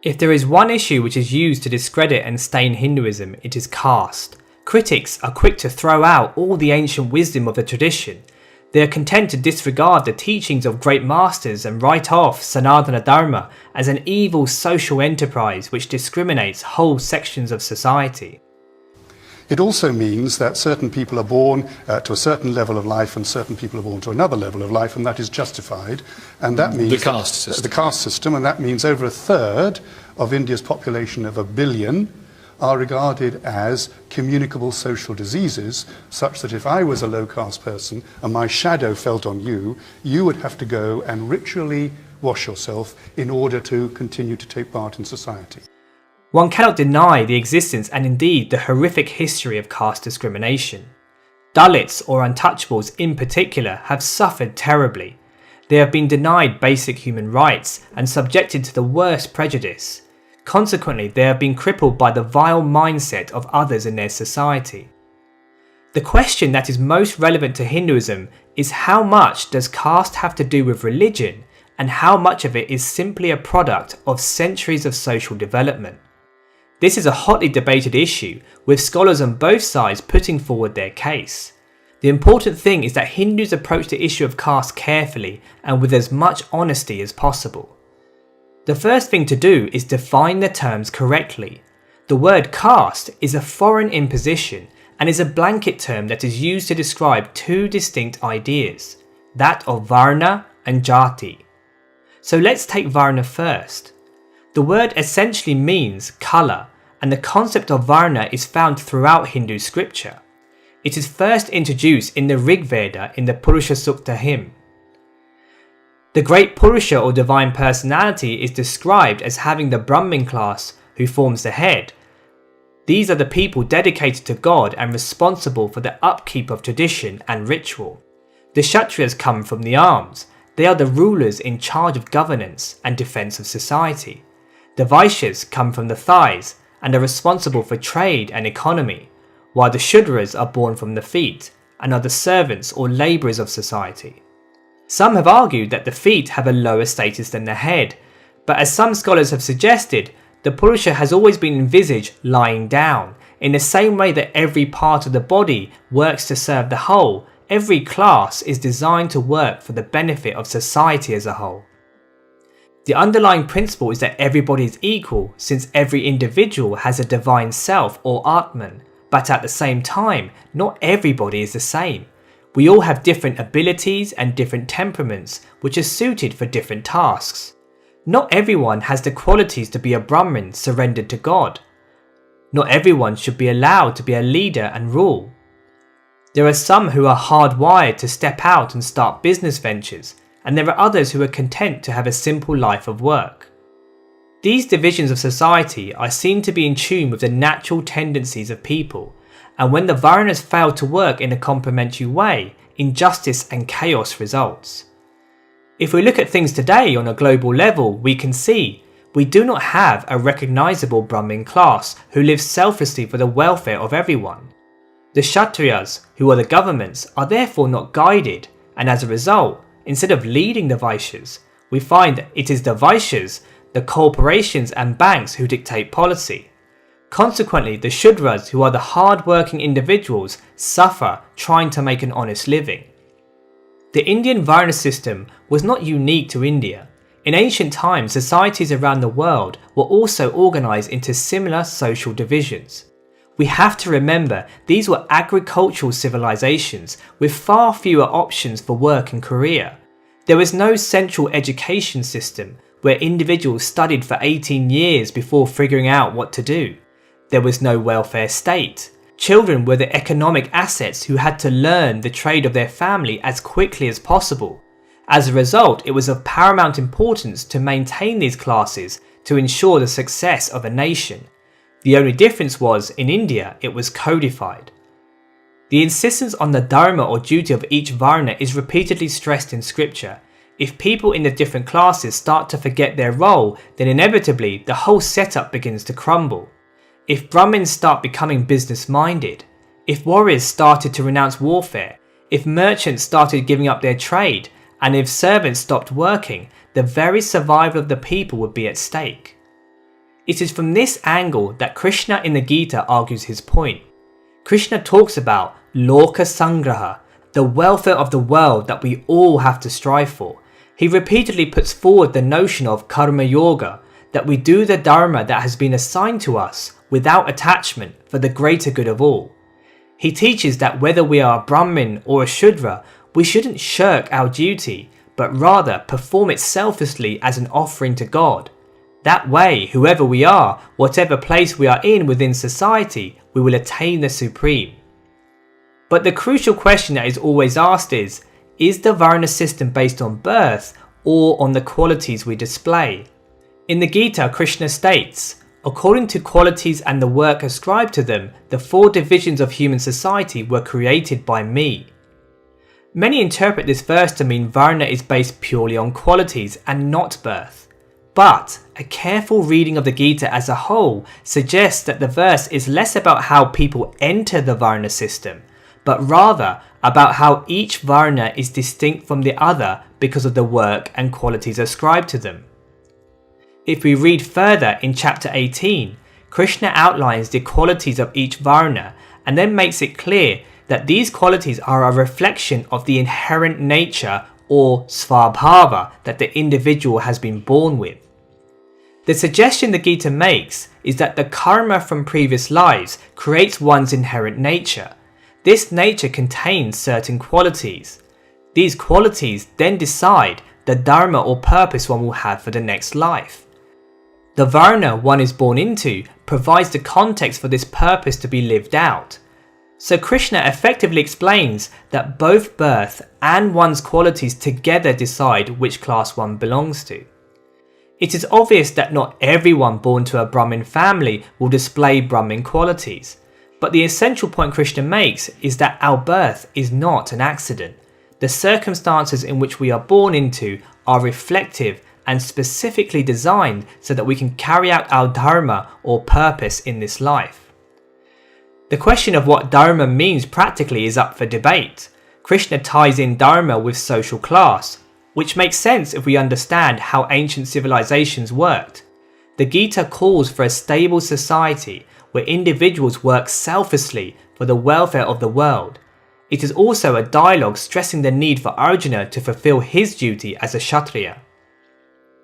If there is one issue which is used to discredit and stain Hinduism, it is caste. Critics are quick to throw out all the ancient wisdom of the tradition. They are content to disregard the teachings of great masters and write off Sanatana Dharma as an evil social enterprise which discriminates whole sections of society. It also means that certain people are born to a certain level of life and certain people are born to another level of life, and that is justified. And that means the caste system. The caste system, and that means over a third of India's population of 1 billion are regarded as communicable social diseases, such that if I was a low caste person and my shadow felt on you, you would have to go and ritually wash yourself in order to continue to take part in society. One cannot deny the existence and indeed the horrific history of caste discrimination. Dalits or untouchables in particular have suffered terribly. They have been denied basic human rights and subjected to the worst prejudice. Consequently, they have been crippled by the vile mindset of others in their society. The question that is most relevant to Hinduism is how much does caste have to do with religion and how much of it is simply a product of centuries of social development. This is a hotly debated issue, with scholars on both sides putting forward their case. The important thing is that Hindus approach the issue of caste carefully and with as much honesty as possible. The first thing to do is define the terms correctly. The word caste is a foreign imposition and is a blanket term that is used to describe two distinct ideas, that of Varna and Jati. So let's take Varna first. The word essentially means colour, and the concept of Varna is found throughout Hindu scripture. It is first introduced in the Rig Veda in the Purusha Sukta hymn. The great Purusha or divine personality is described as having the Brahmin class who forms the head. These are the people dedicated to God and responsible for the upkeep of tradition and ritual. The Kshatriyas come from the arms. They are the rulers in charge of governance and defense of society. The Vaishyas come from the thighs and are responsible for trade and economy, while the Shudras are born from the feet and are the servants or labourers of society. Some have argued that the feet have a lower status than the head, but as some scholars have suggested, the Purusha has always been envisaged lying down. In the same way that every part of the body works to serve the whole, every class is designed to work for the benefit of society as a whole. The underlying principle is that everybody is equal, since every individual has a divine self or Atman, but at the same time, not everybody is the same. We all have different abilities and different temperaments, which are suited for different tasks. Not everyone has the qualities to be a Brahmin surrendered to God. Not everyone should be allowed to be a leader and rule. There are some who are hardwired to step out and start business ventures, and there are others who are content to have a simple life of work. These divisions of society are seen to be in tune with the natural tendencies of people, and when the Varnas fail to work in a complementary way, injustice and chaos results. If we look at things today on a global level, we can see we do not have a recognisable Brahmin class who lives selflessly for the welfare of everyone. The Kshatriyas, who are the governments, are therefore not guided, and as a result, instead of leading the Vaishyas, we find that it is the Vaishyas, the corporations and banks who dictate policy. Consequently, the Shudras, who are the hard-working individuals, suffer trying to make an honest living. The Indian Varna system was not unique to India. In ancient times, societies around the world were also organised into similar social divisions. We have to remember these were agricultural civilizations with far fewer options for work and career. There was no central education system where individuals studied for 18 years before figuring out what to do. There was no welfare state. Children were the economic assets who had to learn the trade of their family as quickly as possible. As a result, it was of paramount importance to maintain these classes to ensure the success of a nation. The only difference was, in India, it was codified. The insistence on the dharma or duty of each varna is repeatedly stressed in scripture. If people in the different classes start to forget their role, then inevitably the whole setup begins to crumble. If Brahmins start becoming business-minded, if warriors started to renounce warfare, if merchants started giving up their trade, and if servants stopped working, the very survival of the people would be at stake. It is from this angle that Krishna in the Gita argues his point. Krishna talks about Loka Sangraha, the welfare of the world that we all have to strive for. He repeatedly puts forward the notion of Karma Yoga, that we do the dharma that has been assigned to us without attachment for the greater good of all. He teaches that whether we are a Brahmin or a Shudra, we shouldn't shirk our duty, but rather perform it selflessly as an offering to God. That way, whoever we are, whatever place we are in within society, we will attain the supreme. But the crucial question that is always asked is the Varna system based on birth or on the qualities we display? In the Gita, Krishna states, according to qualities and the work ascribed to them, the 4 divisions of human society were created by me. Many interpret this verse to mean Varna is based purely on qualities and not birth. But a careful reading of the Gita as a whole suggests that the verse is less about how people enter the Varna system, but rather about how each Varna is distinct from the other because of the work and qualities ascribed to them. If we read further in chapter 18, Krishna outlines the qualities of each Varna and then makes it clear that these qualities are a reflection of the inherent nature or svabhava that the individual has been born with. The suggestion the Gita makes is that the karma from previous lives creates one's inherent nature. This nature contains certain qualities. These qualities then decide the dharma or purpose one will have for the next life. The Varna one is born into provides the context for this purpose to be lived out. So Krishna effectively explains that both birth and one's qualities together decide which class one belongs to. It is obvious that not everyone born to a Brahmin family will display Brahmin qualities, but the essential point Krishna makes is that our birth is not an accident. The circumstances in which we are born into are reflective and specifically designed so that we can carry out our dharma or purpose in this life. The question of what dharma means practically is up for debate. Krishna ties in dharma with social class, which makes sense if we understand how ancient civilizations worked. The Gita calls for a stable society where individuals work selflessly for the welfare of the world. It is also a dialogue stressing the need for Arjuna to fulfill his duty as a Kshatriya.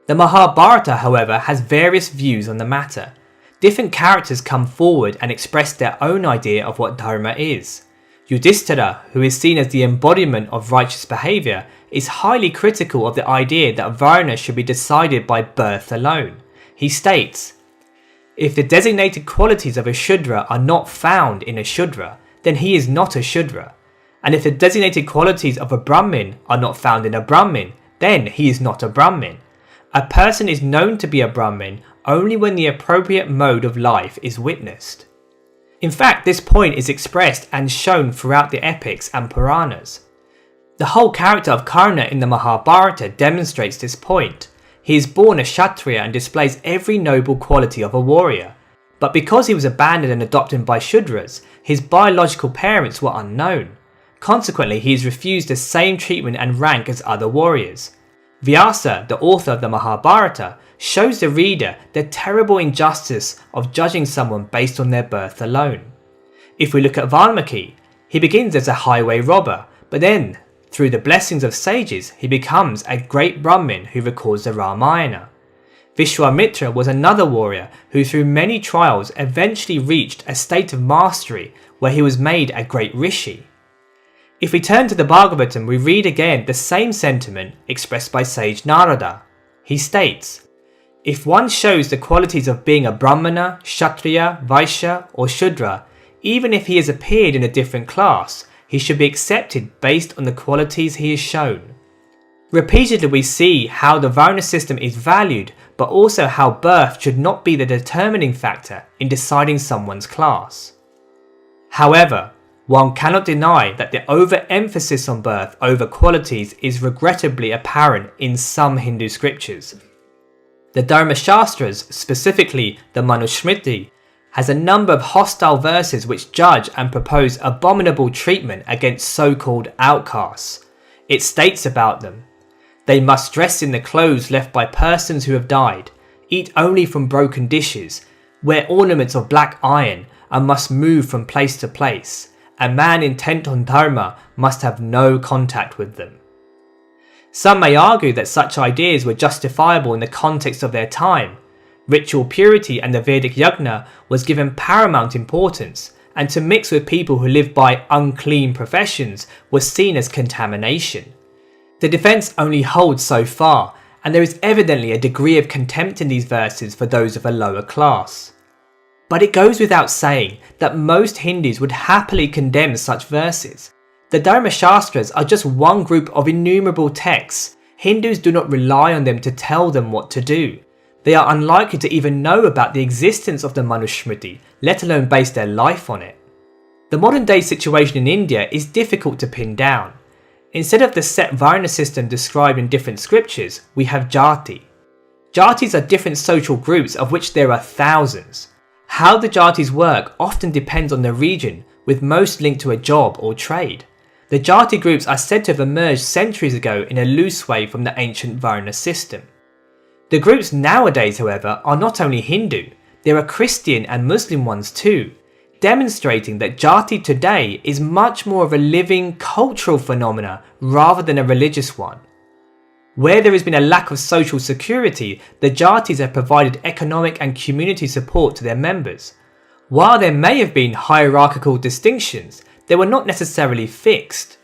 The Mahabharata, however, has various views on the matter. Different characters come forward and express their own idea of what dharma is. Yudhishthira, who is seen as the embodiment of righteous behaviour, is highly critical of the idea that Varna should be decided by birth alone. He states, if the designated qualities of a Shudra are not found in a Shudra, then he is not a Shudra. And if the designated qualities of a Brahmin are not found in a Brahmin, then he is not a Brahmin. A person is known to be a Brahmin only when the appropriate mode of life is witnessed. In fact, this point is expressed and shown throughout the epics and Puranas. The whole character of Karna in the Mahabharata demonstrates this point. He is born a Kshatriya and displays every noble quality of a warrior. But because he was abandoned and adopted by Shudras, his biological parents were unknown. Consequently, he is refused the same treatment and rank as other warriors. Vyasa, the author of the Mahabharata, shows the reader the terrible injustice of judging someone based on their birth alone. If we look at Valmiki, he begins as a highway robber, but then, through the blessings of sages, he becomes a great Brahmin who records the Ramayana. Vishwamitra was another warrior who through many trials eventually reached a state of mastery where he was made a great rishi. If we turn to the Bhagavatam, we read again the same sentiment expressed by sage Narada. He states, if one shows the qualities of being a Brahmana, Kshatriya, Vaishya or Shudra, even if he has appeared in a different class, he should be accepted based on the qualities he has shown. Repeatedly we see how the Varna system is valued, but also how birth should not be the determining factor in deciding someone's class. However, one cannot deny that the overemphasis on birth over qualities is regrettably apparent in some Hindu scriptures. The Dharma Shastras, specifically the Manusmriti, has a number of hostile verses which judge and propose abominable treatment against so-called outcasts. It states about them, they must dress in the clothes left by persons who have died. eat only from broken dishes, wear ornaments of black iron, and must move from place to place. A man intent on dharma must have no contact with them. Some may argue that such ideas were justifiable in the context of their time. Ritual purity and the Vedic yajna was given paramount importance, and to mix with people who lived by unclean professions was seen as contamination. The defence only holds so far, and there is evidently a degree of contempt in these verses for those of a lower class. But it goes without saying that most Hindus would happily condemn such verses. The Dharma Shastras are just one group of innumerable texts. Hindus do not rely on them to tell them what to do. They are unlikely to even know about the existence of the Manusmriti, let alone base their life on it. The modern day situation in India is difficult to pin down. Instead of the set Varna system described in different scriptures, we have Jati. Jatis are different social groups of which there are thousands. How the Jatis work often depends on the region, with most linked to a job or trade. The Jati groups are said to have emerged centuries ago in a loose way from the ancient Varna system. The groups nowadays, however, are not only Hindu, there are Christian and Muslim ones too, demonstrating that Jati today is much more of a living cultural phenomena rather than a religious one. Where there has been a lack of social security, the Jatis have provided economic and community support to their members. While there may have been hierarchical distinctions, they were not necessarily fixed.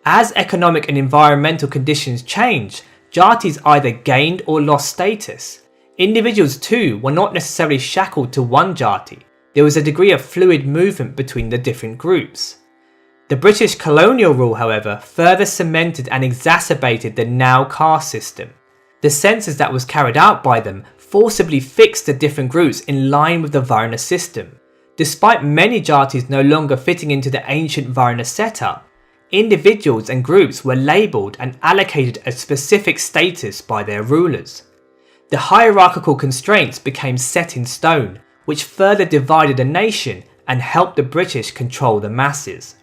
As economic and environmental conditions changed, Jatis either gained or lost status. Individuals too were not necessarily shackled to one Jati. There was a degree of fluid movement between the different groups. The British colonial rule, however, further cemented and exacerbated the now caste system. The census that was carried out by them forcibly fixed the different groups in line with the Varna system. Despite many Jatis no longer fitting into the ancient Varna setup, individuals and groups were labelled and allocated a specific status by their rulers. The hierarchical constraints became set in stone, which further divided the nation and helped the British control the masses.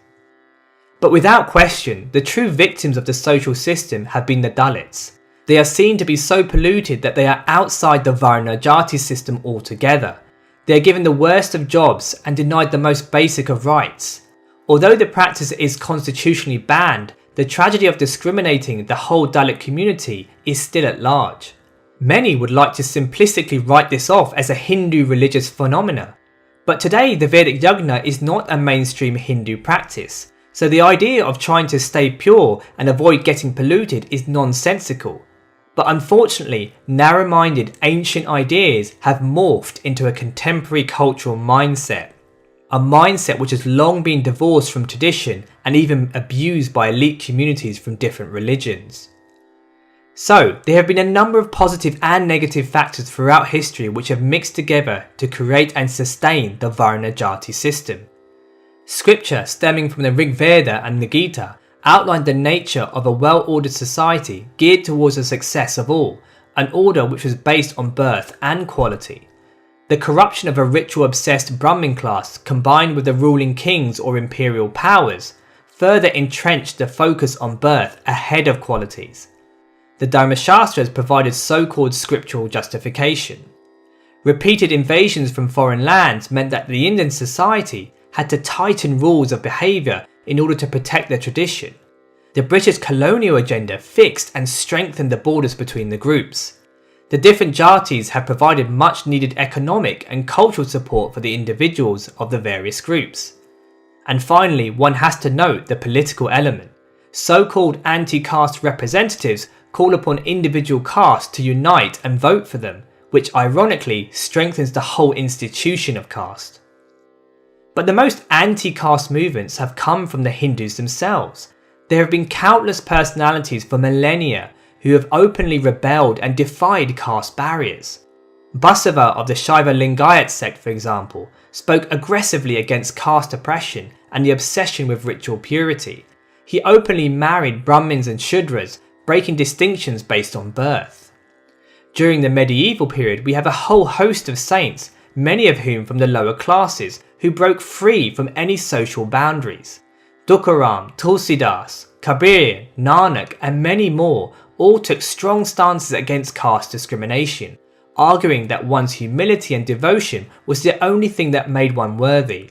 But without question, the true victims of the social system have been the Dalits. They are seen to be so polluted that they are outside the Varna Jati system altogether. They are given the worst of jobs and denied the most basic of rights. Although the practice is constitutionally banned, the tragedy of discriminating the whole Dalit community is still at large. Many would like to simplistically write this off as a Hindu religious phenomena. But today the Vedic yajna is not a mainstream Hindu practice, so the idea of trying to stay pure and avoid getting polluted is nonsensical. But unfortunately, narrow-minded ancient ideas have morphed into a contemporary cultural mindset. A mindset which has long been divorced from tradition and even abused by elite communities from different religions. So, there have been a number of positive and negative factors throughout history which have mixed together to create and sustain the Varna Jati system. Scripture stemming from the Rig Veda and the Gita outlined the nature of a well-ordered society geared towards the success of all, an order which was based on birth and quality. The corruption of a ritual-obsessed Brahmin class combined with the ruling kings or imperial powers further entrenched the focus on birth ahead of qualities. The Dharma Shastras provided so-called scriptural justification. Repeated invasions from foreign lands meant that the Indian society had to tighten rules of behaviour in order to protect their tradition. The British colonial agenda fixed and strengthened the borders between the groups. The different Jatis have provided much needed economic and cultural support for the individuals of the various groups. And finally, one has to note the political element. So-called anti-caste representatives call upon individual castes to unite and vote for them, which ironically strengthens the whole institution of caste. But the most anti-caste movements have come from the Hindus themselves. There have been countless personalities for millennia who have openly rebelled and defied caste barriers. Basava of the Shaiva Lingayat sect, for example, spoke aggressively against caste oppression and the obsession with ritual purity. He openly married Brahmins and Shudras, breaking distinctions based on birth. During the medieval period, we have a whole host of saints, many of whom from the lower classes, who broke free from any social boundaries. Tukaram, Tulsidas, Kabir, Nanak and many more all took strong stances against caste discrimination, arguing that one's humility and devotion was the only thing that made one worthy.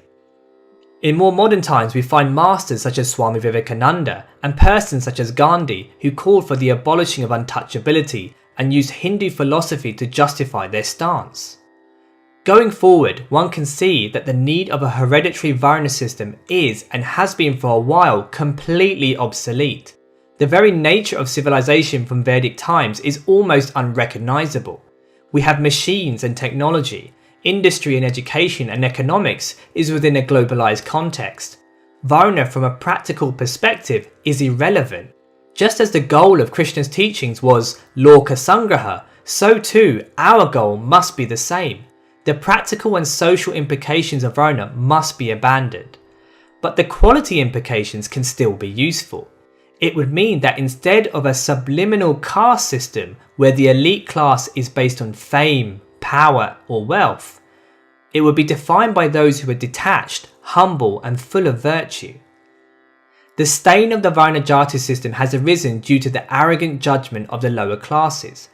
In more modern times, we find masters such as Swami Vivekananda and persons such as Gandhi who called for the abolishing of untouchability and used Hindu philosophy to justify their stance. Going forward, one can see that the need of a hereditary Varna system is, and has been for a while, completely obsolete. The very nature of civilization from Vedic times is almost unrecognizable. We have machines and technology. Industry and education and economics is within a globalized context. Varna from a practical perspective is irrelevant. Just as the goal of Krishna's teachings was Loka Sangraha, so too our goal must be the same. The practical and social implications of Varna must be abandoned. But the quality implications can still be useful. It would mean that instead of a subliminal caste system where the elite class is based on fame, power or wealth, it would be defined by those who are detached, humble and full of virtue. The stain of the Varna Jati system has arisen due to the arrogant judgment of the lower classes,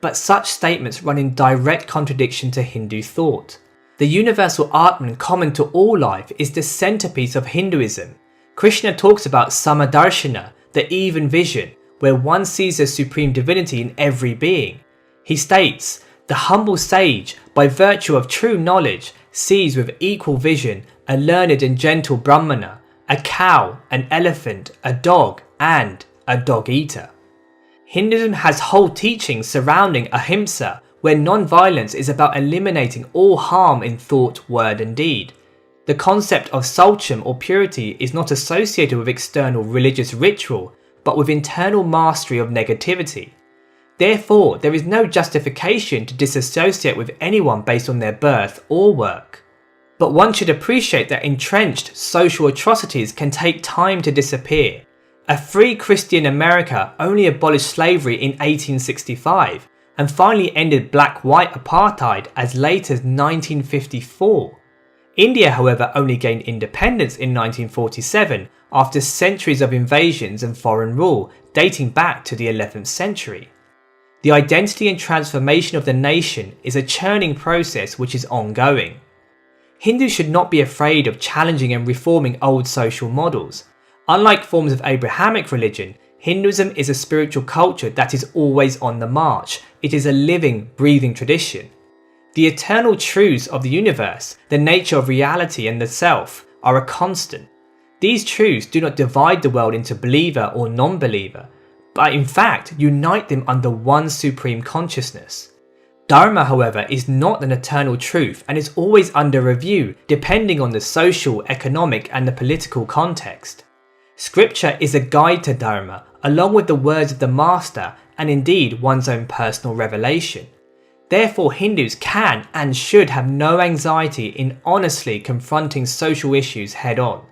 but such statements run in direct contradiction to Hindu thought. The universal Atman common to all life is the centerpiece of Hinduism. Krishna talks about Samadarshana, the even vision, where one sees the supreme divinity in every being. He states, "The humble sage, by virtue of true knowledge, sees with equal vision a learned and gentle Brahmana, a cow, an elephant, a dog, and a dog-eater." Hinduism has whole teachings surrounding ahimsa, where non-violence is about eliminating all harm in thought, word and deed. The concept of saucham or purity is not associated with external religious ritual, but with internal mastery of negativity. Therefore, there is no justification to disassociate with anyone based on their birth or work. But one should appreciate that entrenched social atrocities can take time to disappear. A free Christian America only abolished slavery in 1865 and finally ended black-white apartheid as late as 1954. India, however, only gained independence in 1947 after centuries of invasions and foreign rule dating back to the 11th century. The identity and transformation of the nation is a churning process which is ongoing. Hindus should not be afraid of challenging and reforming old social models. Unlike forms of Abrahamic religion, Hinduism is a spiritual culture that is always on the march. It is a living, breathing tradition. The eternal truths of the universe, the nature of reality and the self, are a constant. These truths do not divide the world into believer or non-believer, but in fact unite them under one supreme consciousness. Dharma, however, is not an eternal truth and is always under review depending on the social, economic and the political context. Scripture is a guide to Dharma, along with the words of the Master and indeed one's own personal revelation. Therefore, Hindus can and should have no anxiety in honestly confronting social issues head on.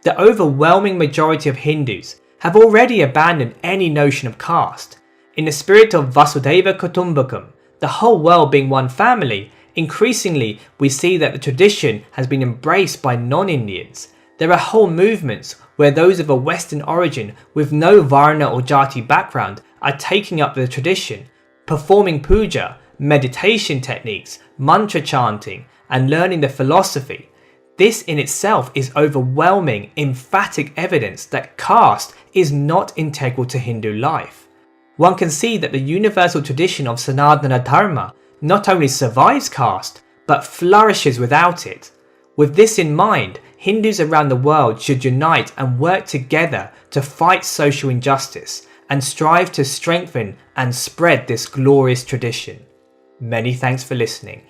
The overwhelming majority of Hindus have already abandoned any notion of caste. In the spirit of Vasudhaiva Kutumbakam, the whole world being one family, increasingly we see that the tradition has been embraced by non-Indians. There are whole movements where those of a Western origin with no Varna or Jati background are taking up the tradition, performing puja, meditation techniques, mantra chanting, and learning the philosophy. This in itself is overwhelming, emphatic evidence that caste is not integral to Hindu life. One can see that the universal tradition of Sanatana Dharma not only survives caste, but flourishes without it. With this in mind, Hindus around the world should unite and work together to fight social injustice and strive to strengthen and spread this glorious tradition. Many thanks for listening.